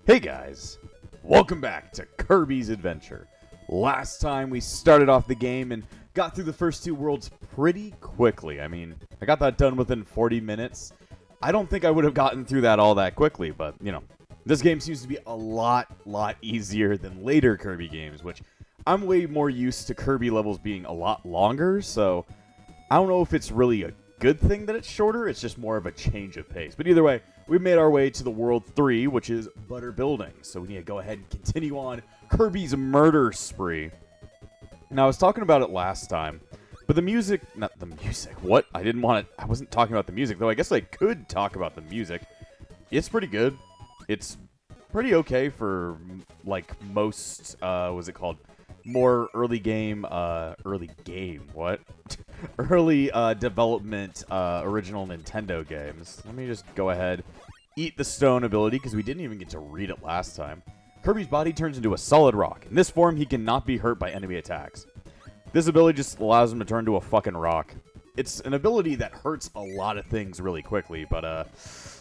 Hey guys, welcome back to Kirby's Adventure. Last time we started off the game and got through the first two worlds pretty quickly. I mean, I got that done within 40 minutes. I don't think I would have gotten through that all that quickly, but, you know, this game seems to be a lot easier than later Kirby games, which I'm way more used to Kirby levels being a lot longer, so I don't know if it's really a good thing that it's shorter. It's just more of a change of pace. But either way, we've made our way to the World 3, which is Butter Building. So we need to go ahead and continue on Kirby's murder spree. Now, I was talking about it last time, but the music... Not the music. What? I wasn't talking about the music, though I guess I could talk about the music. It's pretty good. It's pretty okay for, like, most, what's it called? More early game, what? Early development original Nintendo games. Let me just go ahead, eat the stone ability, because we didn't even get to read it last time. Kirby's body turns into a solid rock. In this form, he cannot be hurt by enemy attacks. This ability just allows him to turn to a fucking rock. It's an ability that hurts a lot of things really quickly, but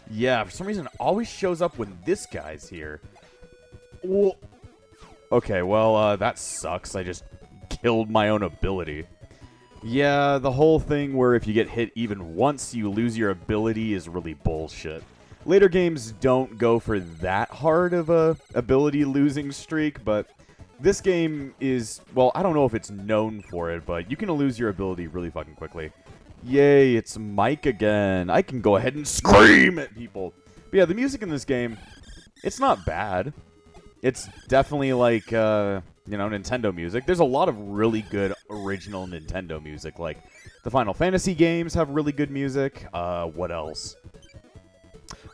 yeah, for some reason it always shows up when this guy's here. Whoa. Okay, well, that sucks. I just killed my own ability. Yeah, the whole thing where if you get hit even once, you lose your ability is really bullshit. Later games don't go for that hard of a ability losing streak, but this game is, well, I don't know if it's known for it, but you can lose your ability really fucking quickly. Yay, it's Mike again. I can go ahead and scream at people. But yeah, the music in this game, it's not bad. It's definitely like, you know, Nintendo music. There's a lot of really good original Nintendo music. Like, the Final Fantasy games have really good music. What else?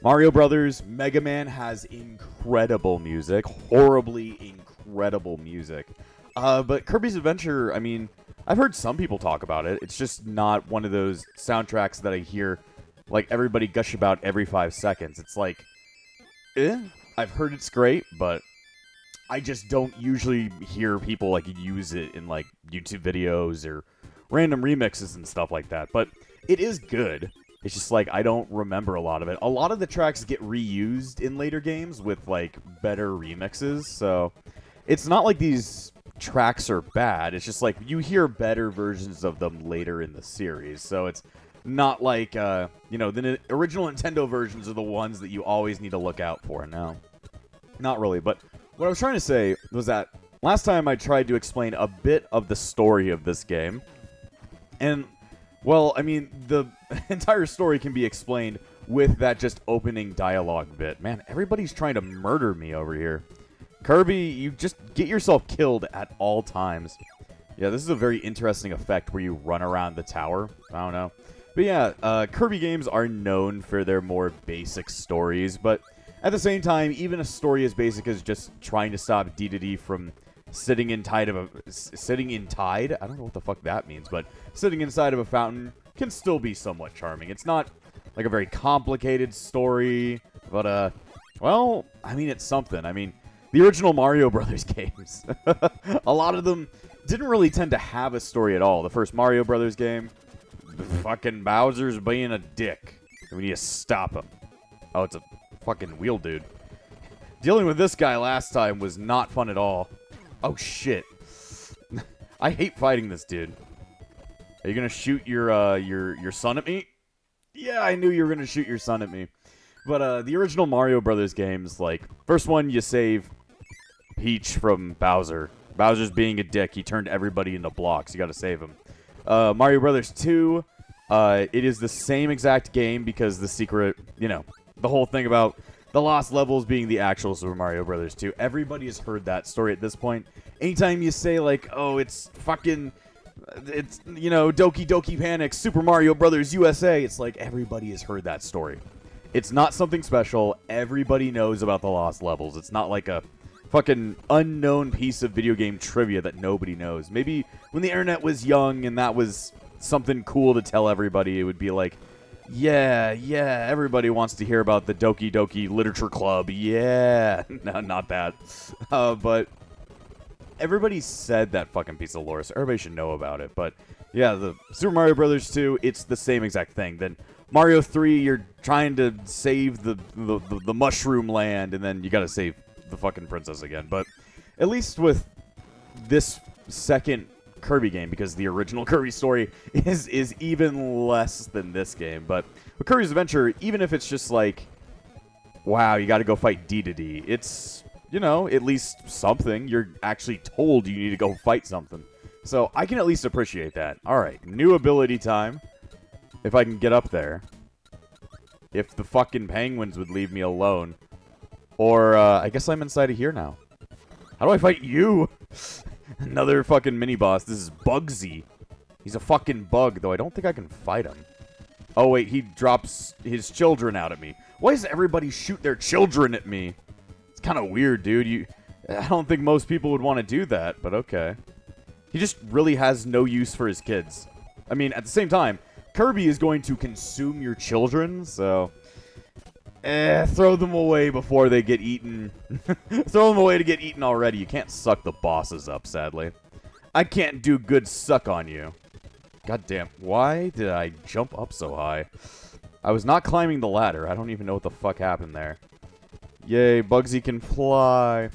Mario Brothers, Mega Man has incredible music. Horribly incredible music. But Kirby's Adventure, I mean, I've heard some people talk about it. It's just not one of those soundtracks that I hear, like, everybody gush about every 5 seconds. It's like, I've heard it's great, but I just don't usually hear people, like, use it in, like, YouTube videos or random remixes and stuff like that. But it is good. It's just, like, I don't remember a lot of it. A lot of the tracks get reused in later games with, like, better remixes. So it's not like these tracks are bad. It's just, like, you hear better versions of them later in the series. So it's not like, you know, the original Nintendo versions are the ones that you always need to look out for. No, not really. But what I was trying to say was that last time I tried to explain a bit of the story of this game. And, well, I mean, the entire story can be explained with that just opening dialogue bit. Man, everybody's trying to murder me over here. Kirby, you just get yourself killed at all times. Yeah, this is a very interesting effect where you run around the tower. I don't know. But yeah, Kirby games are known for their more basic stories, but at the same time, even a story as basic as just trying to stop Dedede from sitting in tide? I don't know what the fuck that means, but sitting inside of a fountain can still be somewhat charming. It's not like a very complicated story, but well, I mean, it's something. I mean, the original Mario Brothers games, a lot of them didn't really tend to have a story at all. The first Mario Brothers game, fucking Bowser's being a dick. We need to stop him. Oh, it's a fucking wheel dude. Dealing with this guy last time was not fun at all. Oh, shit. I hate fighting this dude. Are you gonna shoot your son at me? Yeah, I knew you were gonna shoot your son at me. But the original Mario Brothers games, like, first one you save Peach from Bowser. Bowser's being a dick. He turned everybody into blocks. You gotta save him. Mario Brothers 2, it is the same exact game because the secret, you know, the whole thing about the lost levels being the actual Super Mario Brothers 2. Everybody has heard that story at this point. Anytime you say, like, oh, it's fucking, it's, you know, Doki Doki Panic, Super Mario Brothers USA, it's like everybody has heard that story. It's not something special. Everybody knows about the lost levels. It's not like a fucking unknown piece of video game trivia that nobody knows. Maybe when the internet was young and that was something cool to tell everybody, it would be like, yeah, everybody wants to hear about the Doki Doki Literature Club. Yeah. No, not that. But everybody said that fucking piece of lore, so everybody should know about it. But yeah, the Super Mario Brothers 2, it's the same exact thing. Then Mario 3, you're trying to save the mushroom land, and then you gotta save the fucking princess again. But at least with this second Kirby game, because the original Kirby story is even less than this game. But with Kirby's Adventure, even if it's just like, wow, you gotta go fight Dedede, it's, you know, at least something. You're actually told you need to go fight something. So I can at least appreciate that. Alright, new ability time. If I can get up there. If the fucking penguins would leave me alone. Or, I guess I'm inside of here now. How do I fight you? Another fucking mini-boss. This is Bugsy. He's a fucking bug, though I don't think I can fight him. Oh, wait, he drops his children out at me. Why does everybody shoot their children at me? It's kind of weird, dude. I don't think most people would want to do that, but okay. He just really has no use for his kids. I mean, at the same time, Kirby is going to consume your children, so... throw them away before they get eaten. Throw them away to get eaten already. You can't suck the bosses up, sadly. I can't do good suck on you. God damn, why did I jump up so high? I was not climbing the ladder. I don't even know what the fuck happened there. Yay, Bugsy can fly.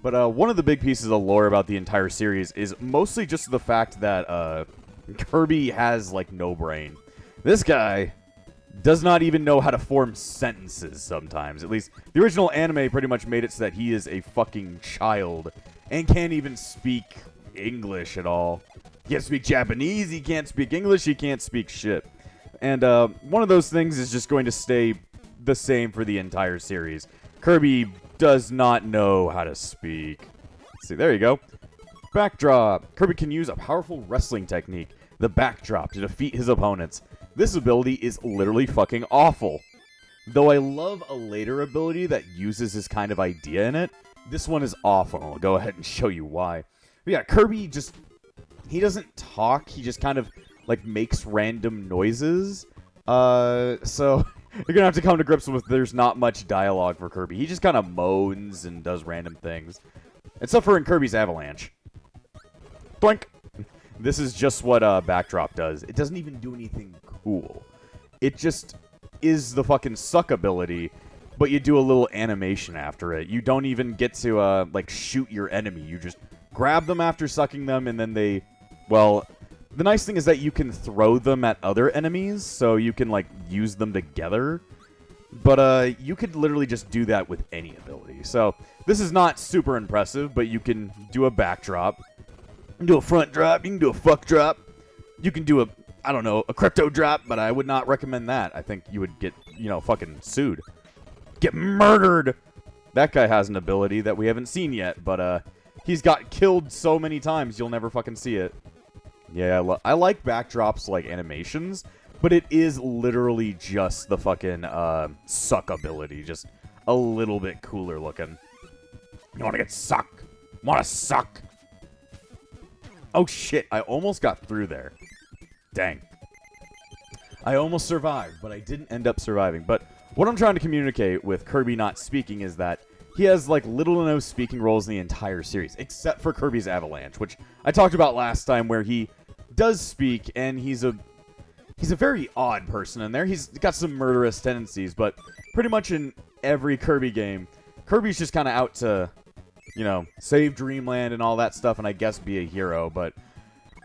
But one of the big pieces of lore about the entire series is mostly just the fact that Kirby has, like, no brain. This guy does not even know how to form sentences sometimes. At least, the original anime pretty much made it so that he is a fucking child and can't even speak English at all. He can't speak Japanese, he can't speak English, he can't speak shit. And one of those things is just going to stay the same for the entire series. Kirby does not know how to speak. Let's see, there you go. Backdrop. Kirby can use a powerful wrestling technique, the backdrop, to defeat his opponents. This ability is literally fucking awful. Though I love a later ability that uses this kind of idea in it, this one is awful. I'll go ahead and show you why. But yeah, Kirby just... he doesn't talk. He just kind of, like, makes random noises. So... you're gonna have to come to grips with there's not much dialogue for Kirby. He just kind of moans and does random things. Except for in Kirby's Avalanche. Doink! This is just what Backdrop does. It doesn't even do anything cool. It just is the fucking suck ability, but you do a little animation after it. You don't even get to, like, shoot your enemy. You just grab them after sucking them, and then they... well... the nice thing is that you can throw them at other enemies, so you can, like, use them together. But, you could literally just do that with any ability. So, this is not super impressive, but you can do a backdrop. You can do a front drop. You can do a fuck drop. You can do a, I don't know, a crypto drop, but I would not recommend that. I think you would get, you know, fucking sued. Get murdered! That guy has an ability that we haven't seen yet, but, he's got killed so many times you'll never fucking see it. Yeah, I like backdrops like animations, but it is literally just the fucking suck ability, just a little bit cooler looking. You want to get sucked? Want to suck? Oh shit, I almost got through there. Dang. I almost survived, but I didn't end up surviving. But what I'm trying to communicate with Kirby not speaking is that he has, like, little to no speaking roles in the entire series, except for Kirby's Avalanche, which I talked about last time, where he does speak, and he's a very odd person in there. He's got some murderous tendencies, but pretty much in every Kirby game, Kirby's just kind of out to, you know, save Dreamland and all that stuff, and I guess be a hero, but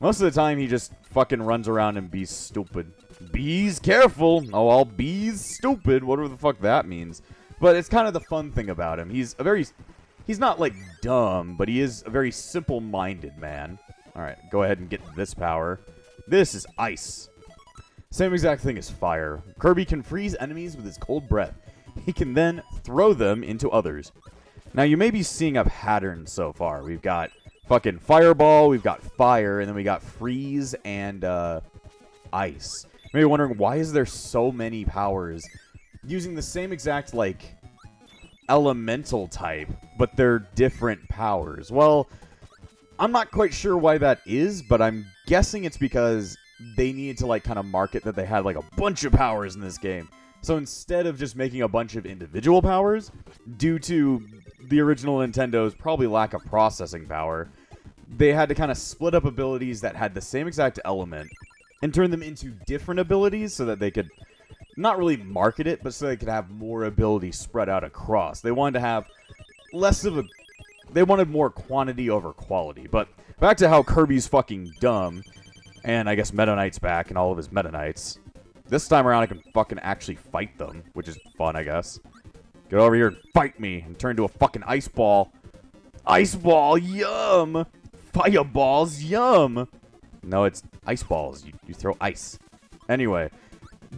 most of the time he just fucking runs around and be stupid. Bees, careful! Oh, all bees stupid, whatever the fuck that means. But it's kind of the fun thing about him. He's not, like, dumb, but he is a very simple-minded man. Alright, go ahead and get this power. This is ice. Same exact thing as fire. Kirby can freeze enemies with his cold breath. He can then throw them into others. Now, you may be seeing a pattern so far. We've got fucking fireball, we've got fire, and then we got freeze and ice. You may be wondering, why is there so many powers using the same exact, like, elemental type, but they're different powers? Well, I'm not quite sure why that is, but I'm guessing it's because they needed to, like, kind of market that they had, like, a bunch of powers in this game. So instead of just making a bunch of individual powers, due to the original Nintendo's probably lack of processing power, they had to kind of split up abilities that had the same exact element and turn them into different abilities so that they could, not really market it, but so they could have more ability spread out across. They wanted to have less of a... They wanted more quantity over quality. But back to how Kirby's fucking dumb, and I guess Meta Knight's back and all of his Meta Knights. This time around I can fucking actually fight them, which is fun, I guess. Get over here and fight me and turn into a fucking ice ball. Ice ball, yum! Fireballs, yum! No, it's ice balls. You throw ice. Anyway,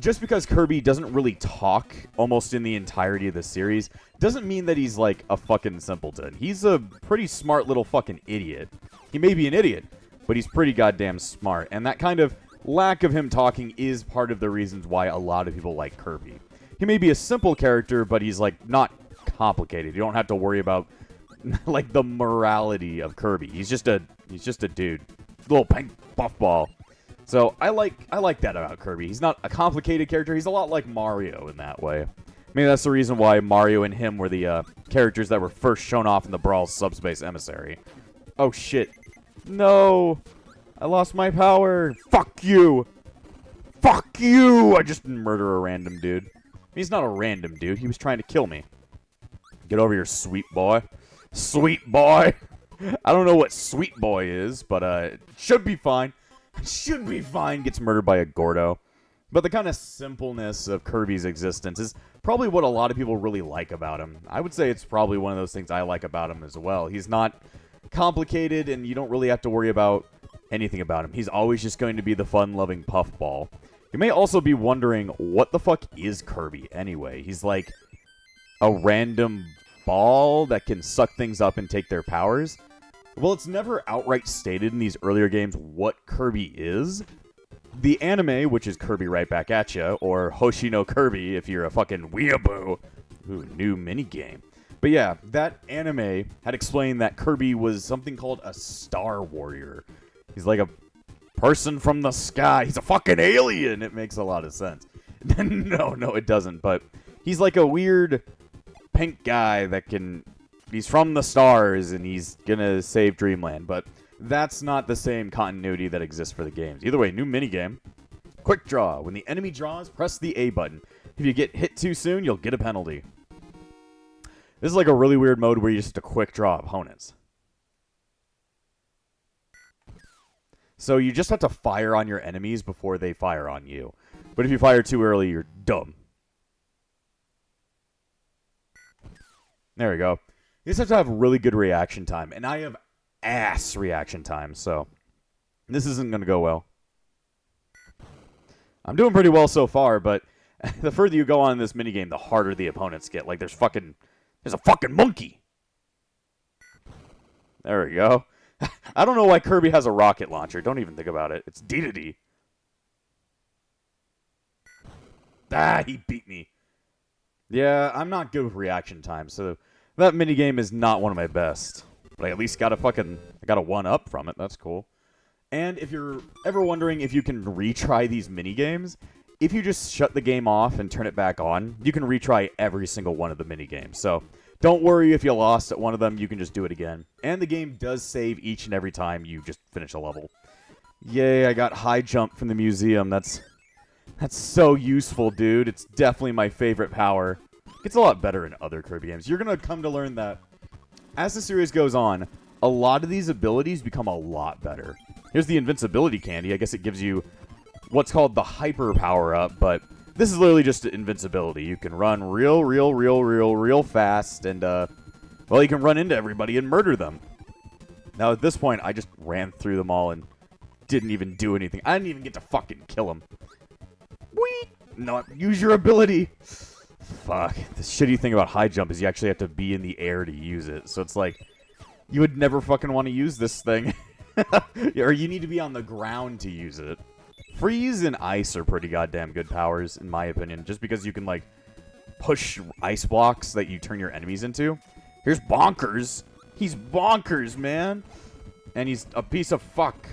just because Kirby doesn't really talk almost in the entirety of the series, doesn't mean that he's like a fucking simpleton. He's a pretty smart little fucking idiot. He may be an idiot, but he's pretty goddamn smart. And that kind of lack of him talking is part of the reasons why a lot of people like Kirby. He may be a simple character, but he's like not complicated. You don't have to worry about like the morality of Kirby. He's just a dude. Little pink puffball. So I like that about Kirby. He's not a complicated character. He's a lot like Mario in that way. Maybe that's the reason why Mario and him were the characters that were first shown off in the Brawl Subspace Emissary. Oh shit. No! I lost my power! Fuck you! Fuck you! I just murder a random dude. He's not a random dude. He was trying to kill me. Get over here, sweet boy. Sweet boy! I don't know what sweet boy is, but it should be fine. Should be fine. Gets murdered by a Gordo. But the kind of simpleness of Kirby's existence is probably what a lot of people really like about him. I would say it's probably one of those things I like about him as well. He's not complicated, and you don't really have to worry about anything about him. He's always just going to be the fun-loving puffball. You may also be wondering, what the fuck is Kirby anyway? He's like a random ball that can suck things up and take their powers? Well, it's never outright stated in these earlier games what Kirby is. The anime, which is Kirby Right Back At Ya, or Hoshi no Kirby if you're a fucking weeaboo. Ooh, new minigame. But yeah, that anime had explained that Kirby was something called a Star Warrior. He's like a person from the sky. He's a fucking alien! It makes a lot of sense. No, it doesn't, but he's like a weird pink guy that can... He's from the stars, and he's gonna save Dreamland, but that's not the same continuity that exists for the games. Either way, new minigame. Quick draw. When the enemy draws, press the A button. If you get hit too soon, you'll get a penalty. This is like a really weird mode where you just have to quick draw opponents. So you just have to fire on your enemies before they fire on you. But if you fire too early, you're dumb. There we go. You just have to have really good reaction time. And I have ass reaction time, so this isn't going to go well. I'm doing pretty well so far, but the further you go on in this minigame, the harder the opponents get. Like, there's a fucking monkey. There we go. I don't know why Kirby has a rocket launcher. Don't even think about it. It's Dedede. Ah, he beat me. Yeah, I'm not good with reaction time, so that minigame is not one of my best. But I at least got a I got a 1-up from it. That's cool. And if you're ever wondering if you can retry these minigames, if you just shut the game off and turn it back on, you can retry every single one of the minigames. So don't worry if you lost at one of them, you can just do it again. And the game does save each and every time you just finish a level. Yay, I got high jump from the museum. That's so useful, dude. It's definitely my favorite power. It's a lot better in other Kirby games. You're going to come to learn that as the series goes on, a lot of these abilities become a lot better. Here's the invincibility candy. I guess it gives you what's called the hyper power-up, but this is literally just invincibility. You can run real fast, and, well, you can run into everybody and murder them. Now, at this point, I just ran through them all and didn't even do anything. I didn't even get to fucking kill them. Whee! No, use your ability. Fuck. The shitty thing about high jump is you actually have to be in the air to use it. So it's like, you would never fucking want to use this thing. Or you need to be on the ground to use it. Freeze and ice are pretty goddamn good powers, in my opinion. Just because you can, like, push ice blocks that you turn your enemies into. Here's Bonkers. He's bonkers, man. And he's a piece of fuck.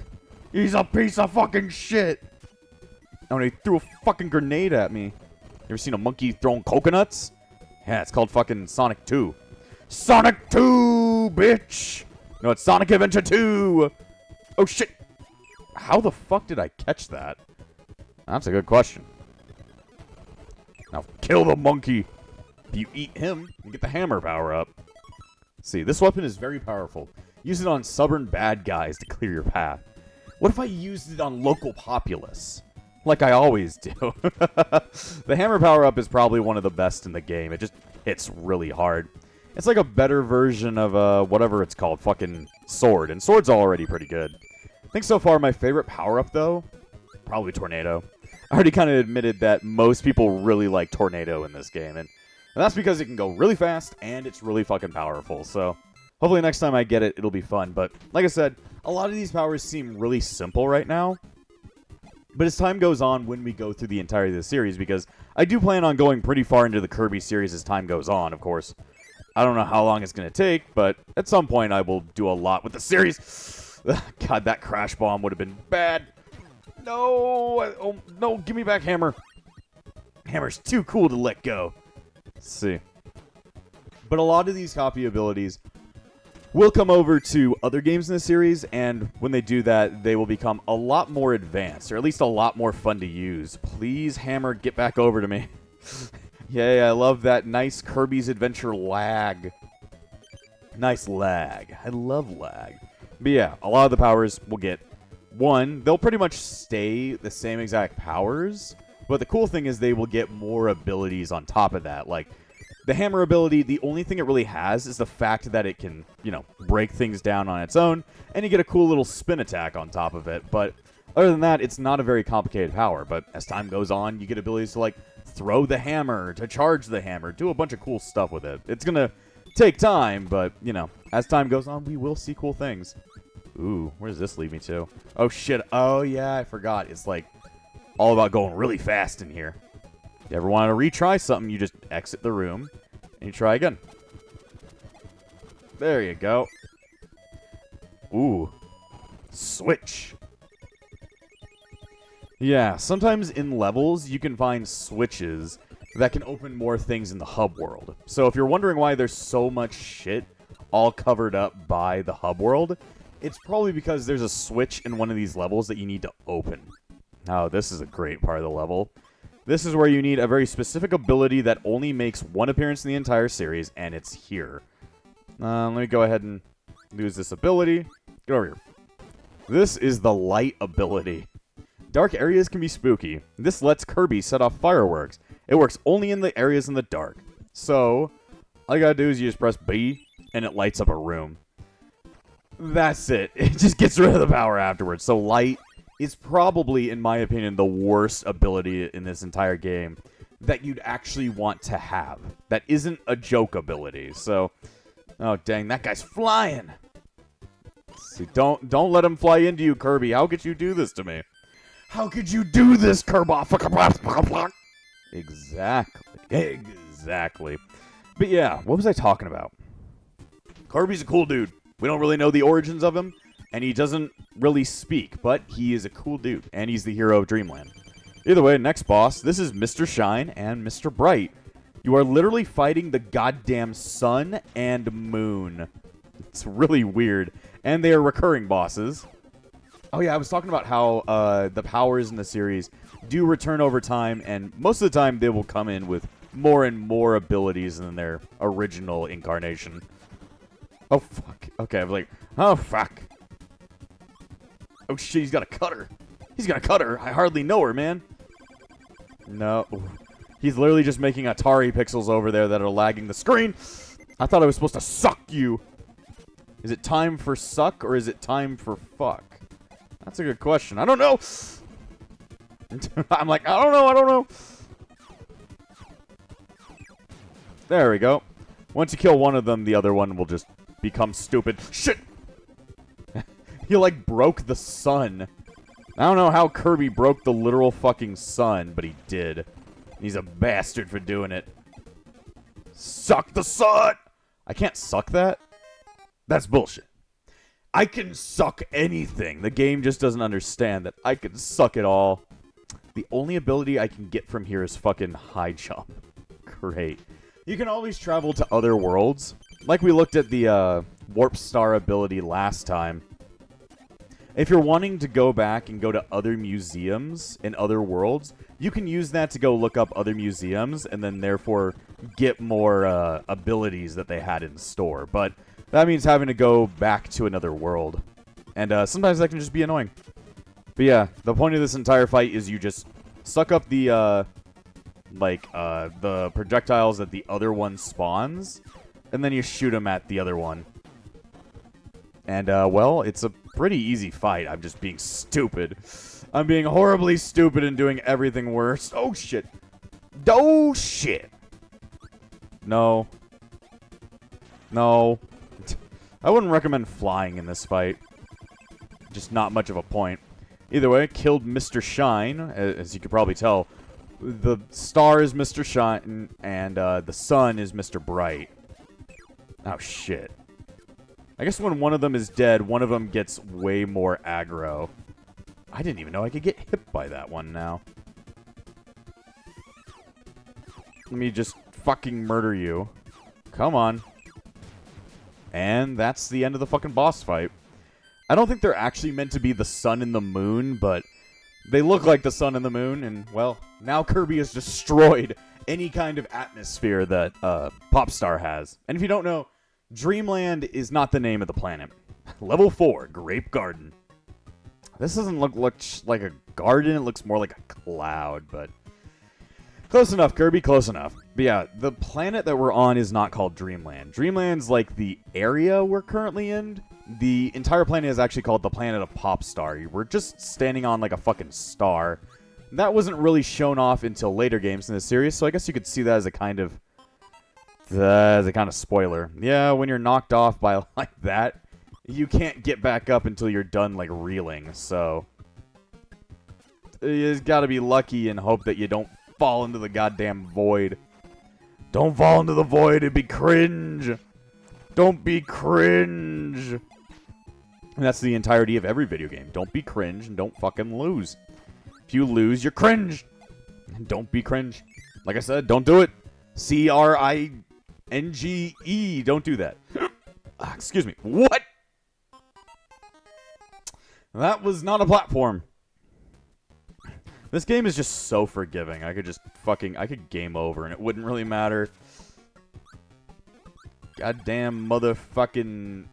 He's a piece of fucking shit. Oh, and he threw a fucking grenade at me. You ever seen a monkey throwing coconuts? Yeah, it's called fucking Sonic 2. Sonic 2, bitch! No, it's Sonic Adventure 2! Oh, shit! How the fuck did I catch that? That's a good question. Now kill the monkey. If you eat him, you get the hammer power up. See, this weapon is very powerful. Use it on stubborn bad guys to clear your path. What if I used it on local populace? Like I always do. The hammer power-up is probably one of the best in the game. It just hits really hard. It's like a better version of whatever it's called, fucking sword. And sword's already pretty good. I think so far my favorite power-up, though, probably tornado. I already kind of admitted that most people really like tornado in this game. And that's because it can go really fast and it's really fucking powerful. So hopefully next time I get it, it'll be fun. But like I said, a lot of these powers seem really simple right now. But as time goes on, when we go through the entirety of the series, because I do plan on going pretty far into the Kirby series as time goes on, of course. I don't know how long it's going to take, but at some point I will do a lot with the series. God, that crash bomb would have been bad. No! Oh, no, give me back Hammer. Hammer's too cool to let go. Let's see. But a lot of these copy abilities will come over to other games in the series, and when they do that, they will become a lot more advanced, or at least a lot more fun to use. Please, Hammer, get back over to me. Yay, I love that nice Kirby's Adventure lag. Nice lag. I love lag. But yeah, a lot of the powers will get, one, they'll pretty much stay the same exact powers, but the cool thing is they will get more abilities on top of that, like the hammer ability. The only thing it really has is the fact that it can, you know, break things down on its own, and you get a cool little spin attack on top of it. But other than that, it's not a very complicated power. But as time goes on, you get abilities to, like, throw the hammer, to charge the hammer, do a bunch of cool stuff with it. It's gonna take time, but, you know, as time goes on, we will see cool things. Ooh, where does this lead me to? Oh, shit. Oh, yeah, I forgot. It's, like, all about going really fast in here. If you ever want to retry something, you just exit the room, and you try again. There you go. Ooh. Switch. Yeah, sometimes in levels, you can find switches that can open more things in the hub world. So if you're wondering why there's so much shit all covered up by the hub world, it's probably because there's a switch in one of these levels that you need to open. Oh, this is a great part of the level. This is where you need a very specific ability that only makes one appearance in the entire series, and it's here. Let me go ahead and use this ability. Get over here. This is the light ability. Dark areas can be spooky. This lets Kirby set off fireworks. It works only in the areas in the dark. So, all you gotta do is you just press B, and it lights up a room. That's it. It just gets rid of the power afterwards. So light is probably, in my opinion, the worst ability in this entire game that you'd actually want to have. That isn't a joke ability. So, oh dang, that guy's flying. See, don't let him fly into you, Kirby. How could you do this to me? How could you do this, Kirby? Exactly. But yeah, what was I talking about? Kirby's a cool dude. We don't really know the origins of him, and he doesn't really speak, but he is a cool dude, and he's the hero of Dreamland. Either way, next boss, this is Mr. Shine and Mr. Bright. You are literally fighting the goddamn sun and moon. It's really weird, and they are recurring bosses. Oh yeah, I was talking about how the powers in the series do return over time, and most of the time they will come in with more and more abilities than their original incarnation. Oh, fuck. Okay, I was like, oh, fuck. Oh, shit, he's got a cutter. He's got a cutter. I hardly know her, man. No. He's literally just making Atari pixels over there that are lagging the screen. I thought I was supposed to suck you. Is it time for suck, or is it time for fuck? That's a good question. I don't know. I'm like, I don't know. There we go. Once you kill one of them, the other one will just become stupid. Shit! He, like, broke the sun. I don't know how Kirby broke the literal fucking sun, but he did. He's a bastard for doing it. Suck the sun! I can't suck that? That's bullshit. I can suck anything. The game just doesn't understand that I can suck it all. The only ability I can get from here is fucking high jump. Great. You can always travel to other worlds. Like we looked at the Warp Star ability last time. If you're wanting to go back and go to other museums in other worlds, you can use that to go look up other museums and then therefore get more abilities that they had in store. But that means having to go back to another world. And sometimes that can just be annoying. But yeah, the point of this entire fight is you just suck up the projectiles that the other one spawns, and then you shoot them at the other one. And, well, it's a pretty easy fight. I'm just being stupid. I'm being horribly stupid and doing everything worse. Oh, shit. Oh, shit. No. No. I wouldn't recommend flying in this fight. Just not much of a point. Either way, killed Mr. Shine, as you could probably tell. The star is Mr. Shine, and the sun is Mr. Bright. Oh, shit. I guess when one of them is dead, one of them gets way more aggro. I didn't even know I could get hit by that one now. Let me just fucking murder you. Come on. And that's the end of the fucking boss fight. I don't think they're actually meant to be the sun and the moon, but they look like the sun and the moon, and, well, now Kirby has destroyed any kind of atmosphere that Popstar has. And if you don't know, Dreamland is not the name of the planet. Level 4, Grape Garden. This doesn't look like a garden, it looks more like a cloud, but close enough, Kirby, close enough. But yeah, the planet that we're on is not called Dreamland. Dreamland's like the area we're currently in. The entire planet is actually called the planet of Popstar. We're just standing on like a fucking star. That wasn't really shown off until later games in the series, so I guess you could see that as a kind of spoiler. Yeah, when you're knocked off by like that, you can't get back up until you're done like reeling, so you gotta be lucky and hope that you don't fall into the goddamn void. Don't fall into the void, it'd be cringe. Don't be cringe. And that's the entirety of every video game. Don't be cringe and don't fucking lose. If you lose, you're cringe. And don't be cringe. Like I said, don't do it. CRINGE. Don't do that. Excuse me. What? That was not a platform. This game is just so forgiving. I could game over and it wouldn't really matter. Goddamn motherfucking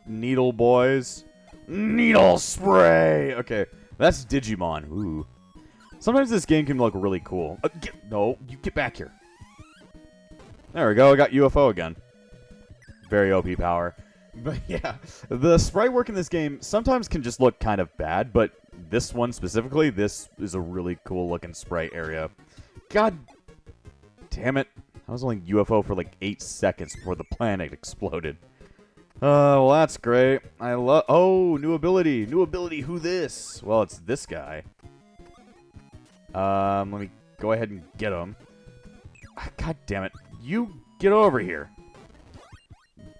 needle boys. Needle spray! Okay, that's Digimon. Ooh. Sometimes this game can look really cool. No, you get back here. There we go, I got UFO again. Very OP power. But yeah, the sprite work in this game sometimes can just look kind of bad, but this one specifically, this is a really cool looking sprite area. God damn it. I was only UFO for like 8 seconds before the planet exploded. Well, that's great. Oh, new ability. New ability, who this? Well, it's this guy. Let me go ahead and get him. God damn it. You get over here.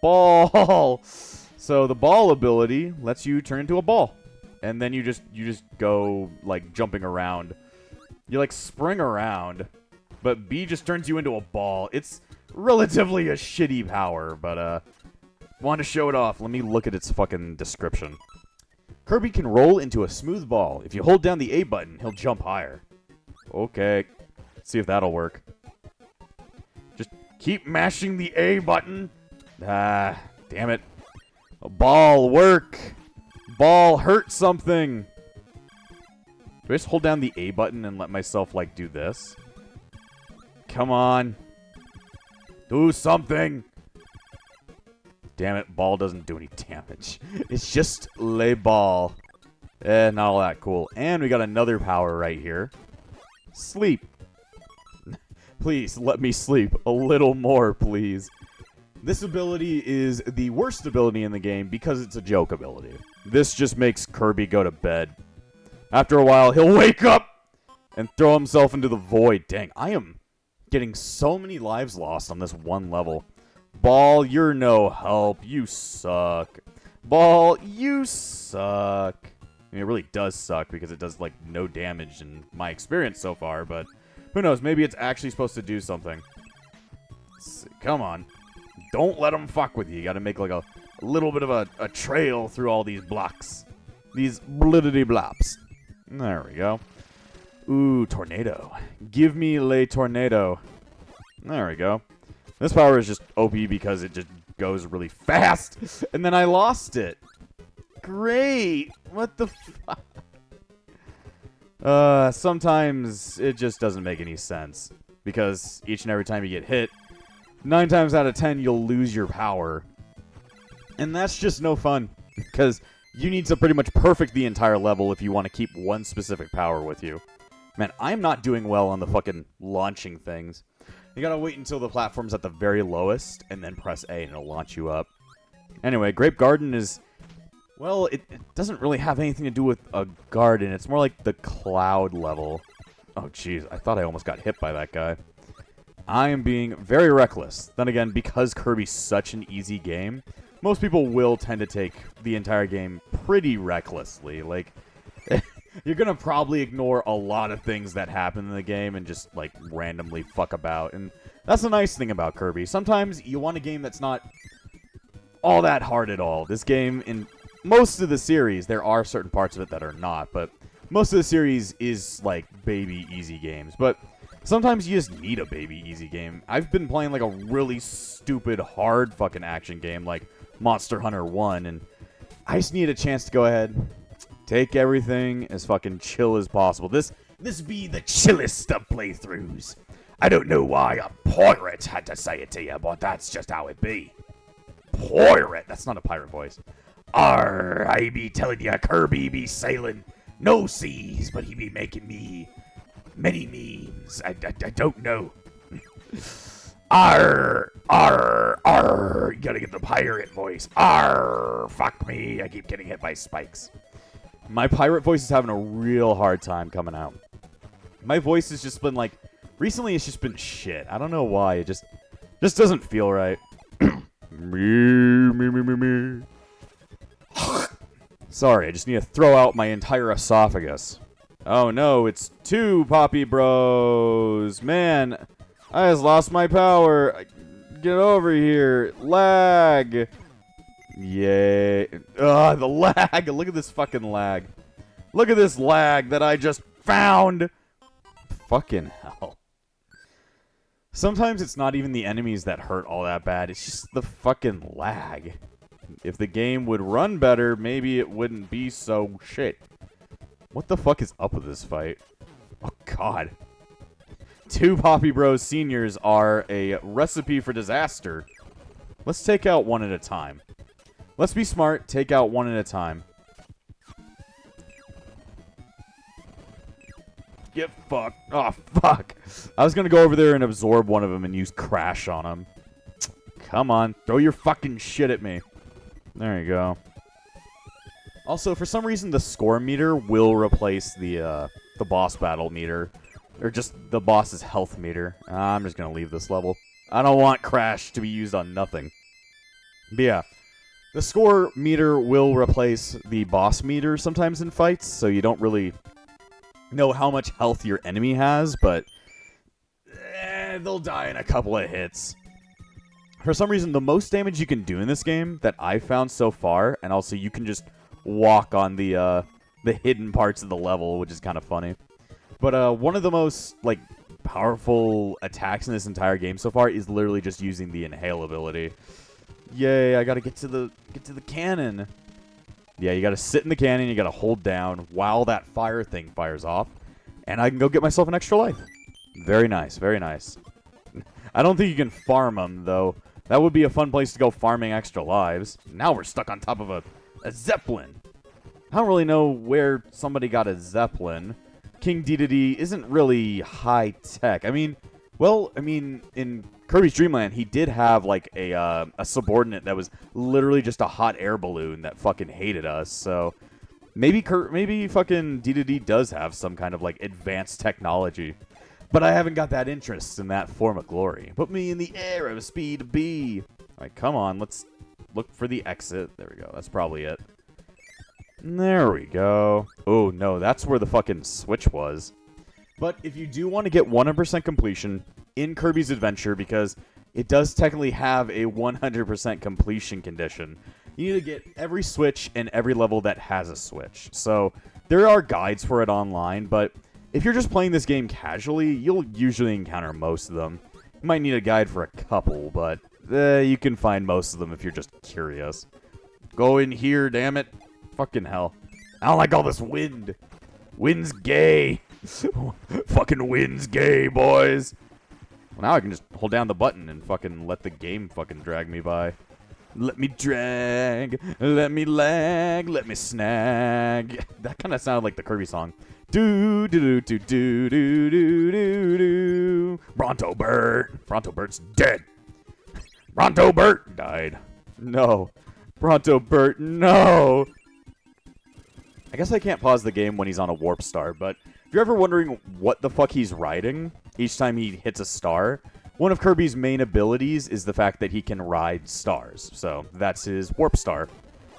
Ball. So the ball ability lets you turn into a ball. And then you just go, like, jumping around. You, like, spring around. But B just turns you into a ball. It's relatively a shitty power, but, wanted to show it off. Let me look at its fucking description. Kirby can roll into a smooth ball. If you hold down the A button, he'll jump higher. Okay. Let's see if that'll work. Just keep mashing the A button. Ah, damn it. A ball, work. Ball, hurt something. Do I just hold down the A button and let myself, like, do this? Come on. Do something. Damn it, ball doesn't do any damage. It's just lay ball. Not all that cool. And we got another power right here. Sleep. Please, let me sleep a little more, please. This ability is the worst ability in the game because it's a joke ability. This just makes Kirby go to bed. After a while, he'll wake up and throw himself into the void. Dang, I am getting so many lives lost on this one level. Ball, you're no help. You suck. Ball, you suck. I mean, it really does suck because it does, like, no damage in my experience so far, but who knows? Maybe it's actually supposed to do something. Let's see. Come on. Don't let them fuck with you. You gotta make, like, a little bit of a trail through all these blocks. These bliddity blops. There we go. Ooh, tornado. Give me le tornado. There we go. This power is just OP because it just goes really fast. And then I lost it. Great. What the fuck? Sometimes it just doesn't make any sense. Because each and every time you get hit, 9 times out of 10 you'll lose your power. And that's just no fun. Because you need to pretty much perfect the entire level if you want to keep one specific power with you. Man, I'm not doing well on the fucking launching things. You gotta wait until the platform's at the very lowest, and then press A, and it'll launch you up. Anyway, Grape Garden is... Well, it doesn't really have anything to do with a garden. It's more like the cloud level. Oh, jeez. I thought I almost got hit by that guy. I am being very reckless. Then again, because Kirby's such an easy game, most people will tend to take the entire game pretty recklessly. Like, you're gonna probably ignore a lot of things that happen in the game and just, like, randomly fuck about. And that's the nice thing about Kirby. Sometimes you want a game that's not all that hard at all. This game, in most of the series, there are certain parts of it that are not, but most of the series is, like, baby easy games. But sometimes you just need a baby easy game. I've been playing, like, a really stupid, hard fucking action game, like Monster Hunter 1, and I just need a chance to go ahead, take everything as fucking chill as possible. This be the chillest of playthroughs. I don't know why a pirate had to say it to you, but that's just how it be. Pirate? That's not a pirate voice. Arr, I be telling ya, Kirby be sailing no seas, but he be making me many memes. I don't know. Arr, arr, arr. You gotta get the pirate voice. Arr, fuck me. I keep getting hit by spikes. My pirate voice is having a real hard time coming out. My voice has just been like, recently it's just been shit. I don't know why. It just doesn't feel right. Me. Sorry, I just need to throw out my entire esophagus. Oh no, it's 2 Poppy Bros. Man, I just lost my power. Get over here. Lag. Yay. Ugh, the lag. Look at this fucking lag. Look at this lag that I just found. Fucking hell. Sometimes it's not even the enemies that hurt all that bad. It's just the fucking lag. If the game would run better, maybe it wouldn't be so shit. What the fuck is up with this fight? Oh, God. 2 Poppy Bros Seniors are a recipe for disaster. Let's take out one at a time. Let's be smart. Take out one at a time. Get fucked. Oh, fuck. I was going to go over there and absorb one of them and use Crash on him. Come on. Throw your fucking shit at me. There you go. Also, for some reason, the score meter will replace the boss battle meter. Or just the boss's health meter. I'm just going to leave this level. I don't want Crash to be used on nothing. But yeah. The score meter will replace the boss meter sometimes in fights, so you don't really know how much health your enemy has, but they'll die in a couple of hits. For some reason, the most damage you can do in this game that I've found so far, and also you can just walk on the hidden parts of the level, which is kind of funny. But one of the most like powerful attacks in this entire game so far is literally just using the inhale ability. Yay! I gotta get to the cannon. Yeah, you gotta sit in the cannon. You gotta hold down while that fire thing fires off, and I can go get myself an extra life. Very nice, very nice. I don't think you can farm them though. That would be a fun place to go farming extra lives. Now we're stuck on top of a Zeppelin. I don't really know where somebody got a Zeppelin. King Dedede isn't really high tech. I mean, in Kirby's Dreamland, he did have like a subordinate that was literally just a hot air balloon that fucking hated us. So maybe fucking Dedede does have some kind of like advanced technology. But I haven't got that interest in that form of glory. Put me in the air of speed B. Alright, come on. Let's look for the exit. There we go. That's probably it. There we go. Oh, no. That's where the fucking switch was. But if you do want to get 100% completion in Kirby's Adventure, because it does technically have a 100% completion condition, You need to get every switch in every level that has a switch. So there are guides for it online, but if you're just playing this game casually, you'll usually encounter most of them. You might need a guide for a couple, but you can find most of them if you're just curious. Go in here, damn it. Fucking hell. I don't like all this wind. Wind's gay. Fucking wind's gay, boys. Well, now I can just hold down the button and fucking let the game fucking drag me by. Let me drag, let me lag, let me snag. That kind of sounded like the Kirby song. Do do do do do do do do. Bronto Bert. Bronto Bert's dead. Bronto Bert died. No. Bronto Bert, no. I guess I can't pause the game when he's on a warp star, but if you're ever wondering what the fuck he's riding each time he hits a star, one of Kirby's main abilities is the fact that he can ride stars. So that's his warp star.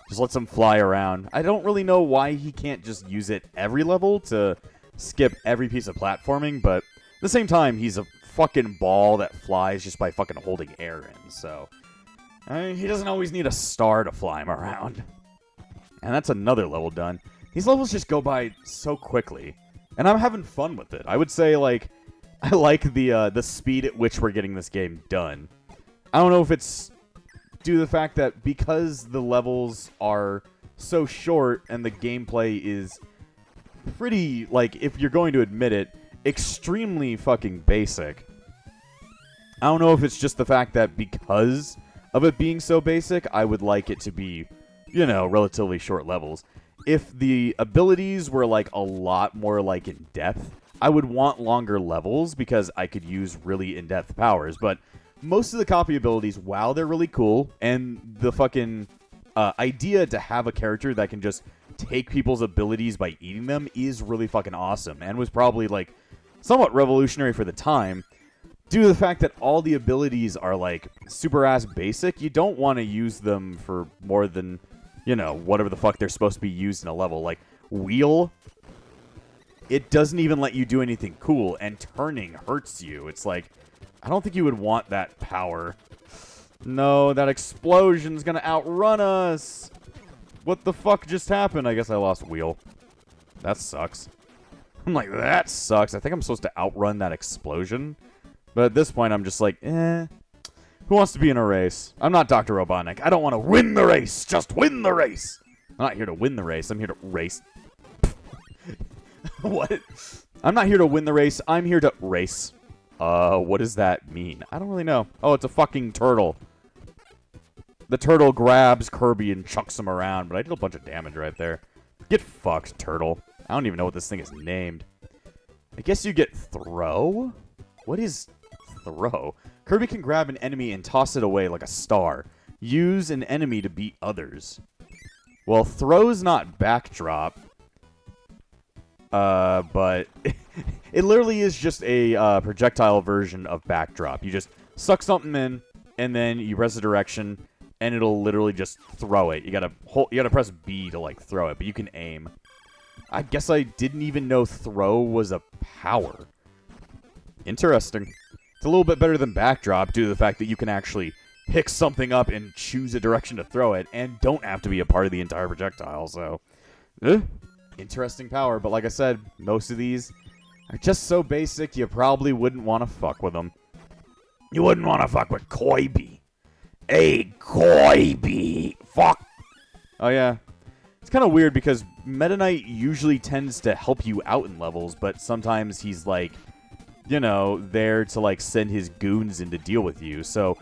Just lets him fly around. I don't really know why he can't just use it every level to skip every piece of platforming, but at the same time, he's a fucking ball that flies just by fucking holding air in. So he doesn't always need a star to fly him around. And that's another level done. These levels just go by so quickly, and I'm having fun with it. I would say, like, I like the speed at which we're getting this game done. I don't know if it's due to the fact that because the levels are so short and the gameplay is pretty, like, if you're going to admit it, extremely fucking basic. I don't know if it's just the fact that because of it being so basic, I would like it to be, you know, relatively short levels. If the abilities were, like, a lot more, like, in depth, I would want longer levels because I could use really in-depth powers, but most of the copy abilities, while they're really cool, and the fucking idea to have a character that can just take people's abilities by eating them is really fucking awesome, and was probably, like, somewhat revolutionary for the time. Due to the fact that all the abilities are, like, super-ass basic, you don't want to use them for more than, you know, whatever the fuck they're supposed to be used in a level. Like, wheel, it doesn't even let you do anything cool, and turning hurts you. It's like, I don't think you would want that power. No, that explosion's gonna outrun us. What the fuck just happened? I guess I lost wheel. That sucks. I'm like, that sucks. I think I'm supposed to outrun that explosion. But at this point, I'm just like, Who wants to be in a race? I'm not Dr. Robotnik. I don't want to win the race. Just win the race. I'm not here to win the race. I'm here to race. What? I'm not here to win the race. I'm here to race. What does that mean? I don't really know. Oh, it's a fucking turtle. The turtle grabs Kirby and chucks him around, but I did a bunch of damage right there. Get fucked, turtle. I don't even know what this thing is named. I guess you get throw? What is throw? Kirby can grab an enemy and toss it away like a star. Use an enemy to beat others. Well, throw's not backdrop. But it literally is just a projectile version of backdrop. You just suck something in, and then you press the direction, and it'll literally just throw it. You gotta press B to, like, throw it, but you can aim. I guess I didn't even know throw was a power. Interesting. It's a little bit better than backdrop due to the fact that you can actually pick something up and choose a direction to throw it, and don't have to be a part of the entire projectile, so interesting power, but like I said, most of these are just so basic you probably wouldn't want to fuck with them. You wouldn't want to fuck with Kirby. Hey, Kirby! Fuck! Oh yeah. It's kind of weird because Meta Knight usually tends to help you out in levels, but sometimes he's like, you know, there to, like, send his goons in to deal with you. So,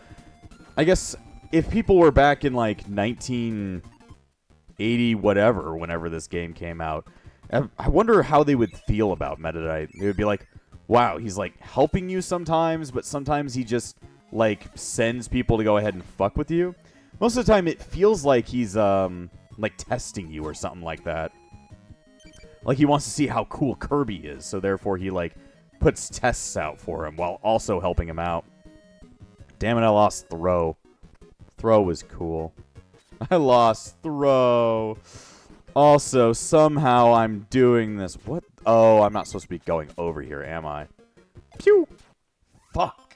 I guess if people were back in, like, 1980 whatever, whenever this game came out, I wonder how they would feel about Meta Knight. They would be like, wow, he's, like, helping you sometimes, but sometimes he just, like, sends people to go ahead and fuck with you. Most of the time, it feels like he's, like, testing you or something like that. Like, he wants to see how cool Kirby is, so therefore he, like, puts tests out for him while also helping him out. Damn it, I lost throw. Throw was cool. I lost throw. Also, somehow I'm doing this. What? Oh, I'm not supposed to be going over here, am I? Pew! Fuck.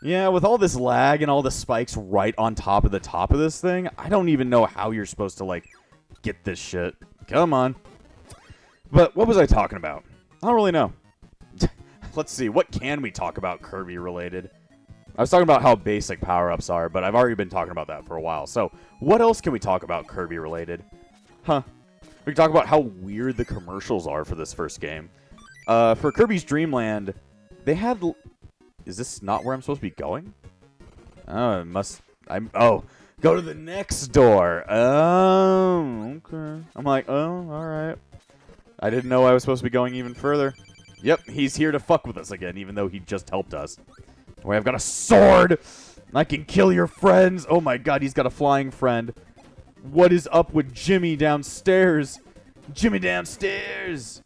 Yeah, with all this lag and all the spikes right on top of the top of this thing, I don't even know how you're supposed to, like, get this shit. Come on. But what was I talking about? I don't really know. Let's see, what can we talk about Kirby related? I was talking about how basic power-ups are, but I've already been talking about that for a while. So, what else can we talk about Kirby related? We can talk about how weird the commercials are for this first game. For Kirby's Dreamland, they had... Is this not where I'm supposed to be going? Oh, it must... Oh, go to the next door. Oh, okay. I'm like, oh, alright. I didn't know I was supposed to be going even further. Yep, he's here to fuck with us again, even though he just helped us. Wait, I've got a sword! I can kill your friends! Oh my god, he's got a flying friend. What is up with Jimmy downstairs? Jimmy downstairs!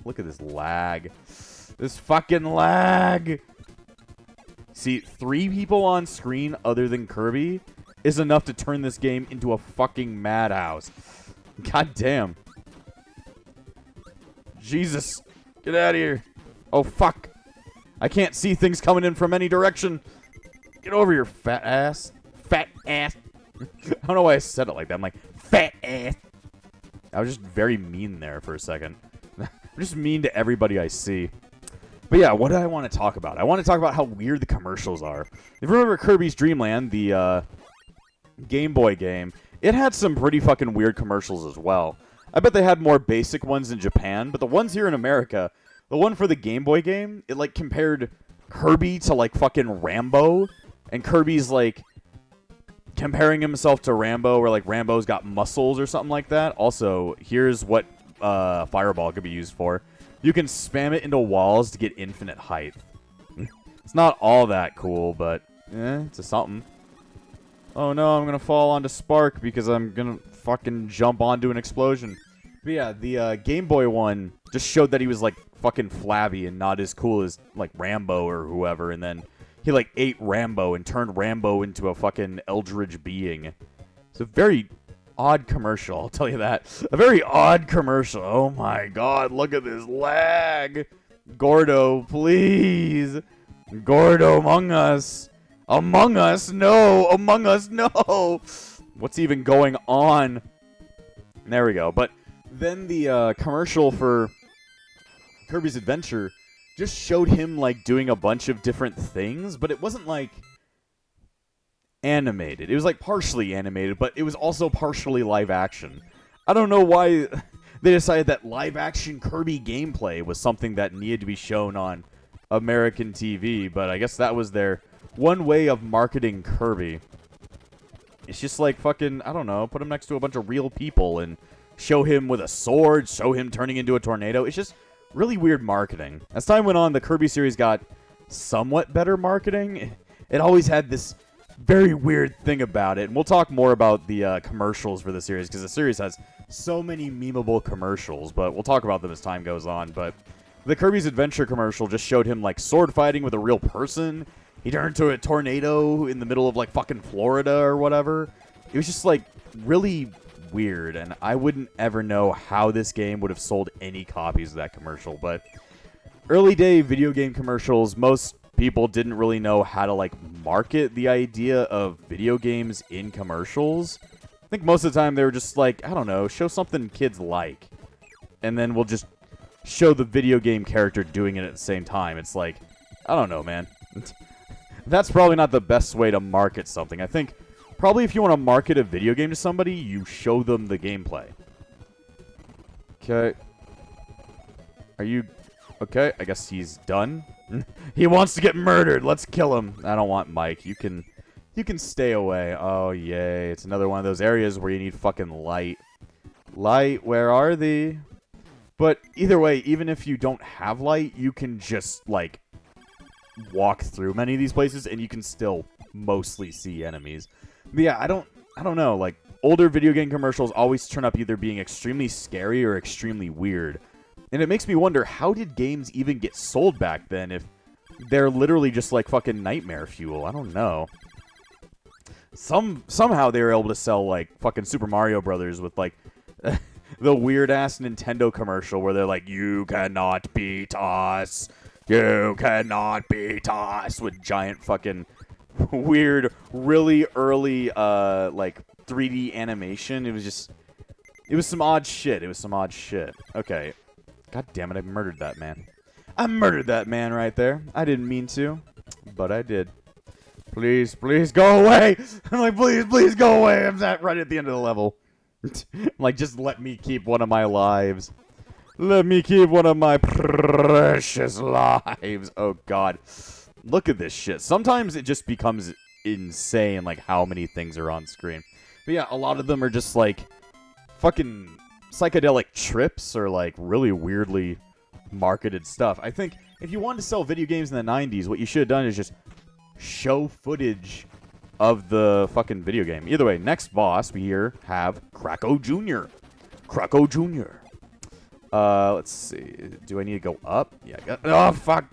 Look at this lag. This fucking lag! See, 3 people on screen other than Kirby is enough to turn this game into a fucking madhouse. God damn. Jesus. Get out of here. Oh, fuck. I can't see things coming in from any direction. Get over here, fat ass. Fat ass. I don't know why I said it like that. I'm like, fat ass. I was just very mean there for a second. I'm just mean to everybody I see. But yeah, what do I want to talk about? I want to talk about how weird the commercials are. If you remember Kirby's Dreamland, the Game Boy game, it had some pretty fucking weird commercials as well. I bet they had more basic ones in Japan, but the ones here in America, the one for the Game Boy game, it like compared Kirby to like fucking Rambo, and Kirby's like comparing himself to Rambo, where like Rambo's got muscles or something like that. Also, here's what Fireball could be used for. You can spam it into walls to get infinite height. It's not all that cool, but it's a something. Oh no, I'm gonna fall onto Spark because I'm gonna fucking jump onto an explosion. But yeah, the Game Boy one just showed that he was like fucking flabby and not as cool as like Rambo or whoever, and then he like ate Rambo and turned Rambo into a fucking eldritch being. It's a very odd commercial, I'll tell you that. A very odd commercial. Oh my god, look at this lag. Gordo, please. Gordo Among Us. Among Us? No. Among Us? No. What's even going on? There we go. But then the commercial for Kirby's Adventure just showed him like doing a bunch of different things, but it wasn't like animated. It was like partially animated, but it was also partially live action. I don't know why they decided that live action Kirby gameplay was something that needed to be shown on American TV, but I guess that was their one way of marketing Kirby. It's just like fucking, I don't know, put him next to a bunch of real people and show him with a sword, show him turning into a tornado. It's just really weird marketing. As time went on, the Kirby series got somewhat better marketing. It always had this very weird thing about it, and we'll talk more about the commercials for the series, because the series has so many memeable commercials, but we'll talk about them as time goes on. But the Kirby's Adventure commercial just showed him like sword fighting with a real person. He turned into a tornado in the middle of like fucking Florida or whatever. It was just like really weird, and I wouldn't ever know how this game would have sold any copies of that commercial. But early day video game commercials, most people didn't really know how to like market the idea of video games in commercials. I think most of the time they were just like, I don't know, show something kids like, and then we'll just show the video game character doing it at the same time. It's like, I don't know, man. That's probably not the best way to market something. I think probably if you want to market a video game to somebody, you show them the gameplay. Okay. Are you... Okay, I guess he's done. He wants to get murdered. Let's kill him. I don't want Mike. You can stay away. Oh, yay. It's another one of those areas where you need fucking light. Light, where are thee? But either way, even if you don't have light, you can just, like, walk through many of these places, and you can still mostly see enemies. But yeah, I don't know. Like, older video game commercials always turn up either being extremely scary or extremely weird. And it makes me wonder, how did games even get sold back then if they're literally just like fucking nightmare fuel? I don't know. Somehow they were able to sell like fucking Super Mario Brothers with like the weird ass Nintendo commercial where they're like, "You cannot beat us. You cannot beat us with giant fucking weird, really early, like 3D animation. It was some odd shit. Okay. God damn it, I murdered that man. I murdered that man right there. I didn't mean to, but I did. Please, please go away. I'm like, please, please go away. I'm right at the end of the level. I'm like, just let me keep one of my lives. Let me keep one of my precious lives. Oh, God. Look at this shit. Sometimes it just becomes insane, like, how many things are on screen. But yeah, a lot of them are just, like, fucking psychedelic trips or, like, really weirdly marketed stuff. I think if you wanted to sell video games in the 90s, what you should have done is just show footage of the fucking video game. Either way, next boss, we here have Kracko Jr. Kracko Jr. Let's see. Do I need to go up? Yeah. Oh, fuck.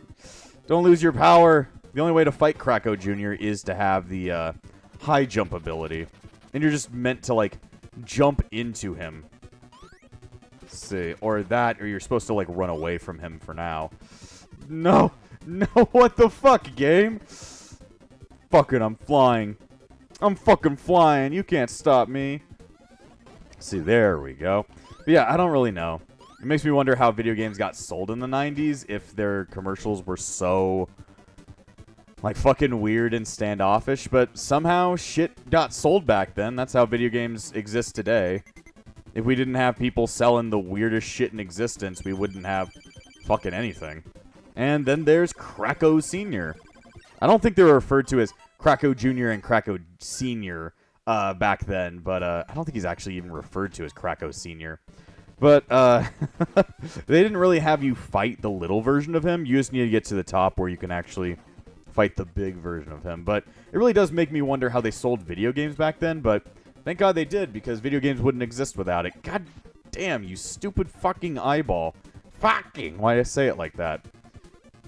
Don't lose your power. The only way to fight Kracko Jr. is to have the high jump ability. And you're just meant to, like, jump into him. Let's see. Or that, or you're supposed to, like, run away from him for now. No. No, what the fuck, game? Fucking, I'm flying. I'm fucking flying. You can't stop me. See, there we go. But yeah, I don't really know. It makes me wonder how video games got sold in the 90s, if their commercials were so, like, fucking weird and standoffish, but somehow shit got sold back then. That's how video games exist today. If we didn't have people selling the weirdest shit in existence, we wouldn't have fucking anything. And then there's Kracko Sr. I don't think they were referred to as Kracko Jr. and Kracko Sr. Back then, but I don't think he's actually even referred to as Kracko Sr. But, they didn't really have you fight the little version of him. You just need to get to the top where you can actually fight the big version of him. But it really does make me wonder how they sold video games back then, but thank God they did, because video games wouldn't exist without it. God damn, you stupid fucking eyeball. Fucking, why did I say it like that?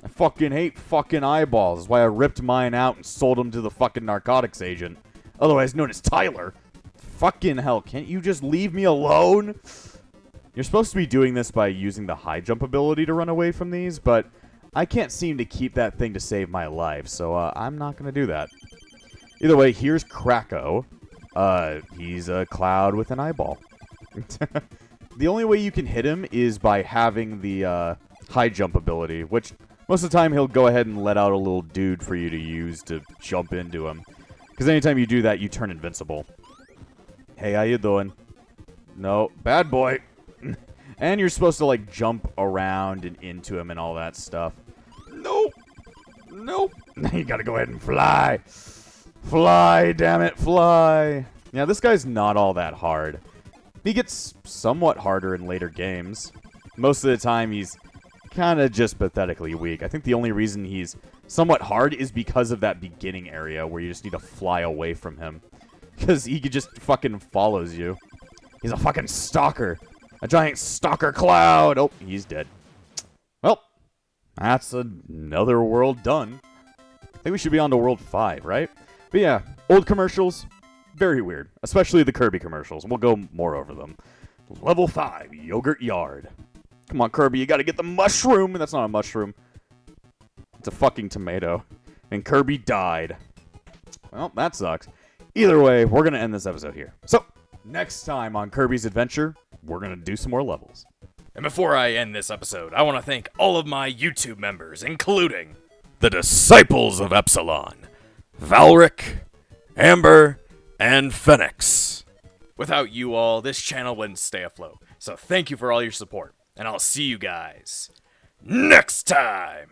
I fucking hate fucking eyeballs. That's why I ripped mine out and sold them to the fucking narcotics agent, otherwise known as Tyler. Fucking hell, can't you just leave me alone? You're supposed to be doing this by using the high jump ability to run away from these, but I can't seem to keep that thing to save my life, so I'm not going to do that. Either way, here's Kracko. He's a cloud with an eyeball. The only way you can hit him is by having the high jump ability, which most of the time he'll go ahead and let out a little dude for you to use to jump into him. Because anytime you do that, you turn invincible. Hey, how you doing? No, bad boy. And you're supposed to, like, jump around and into him and all that stuff. Nope. Nope. You gotta go ahead and fly. Fly, damn it, fly. Yeah, this guy's not all that hard. He gets somewhat harder in later games. Most of the time, he's kind of just pathetically weak. I think the only reason he's somewhat hard is because of that beginning area where you just need to fly away from him. Because he just fucking follows you. He's a fucking stalker. A giant stalker cloud. Oh, he's dead. Well, that's another world done. I think we should be on to World 5, right? But yeah, old commercials, very weird. Especially the Kirby commercials. We'll go more over them. Level 5, Yogurt Yard. Come on, Kirby, you gotta get the mushroom. That's not a mushroom. It's a fucking tomato. And Kirby died. Well, that sucks. Either way, we're gonna end this episode here. So, next time on Kirby's Adventure, we're going to do some more levels. And before I end this episode, I want to thank all of my YouTube members, including the Disciples of Epsilon, Valric, Amber, and Phoenix. Without you all, this channel wouldn't stay afloat. So thank you for all your support, and I'll see you guys next time!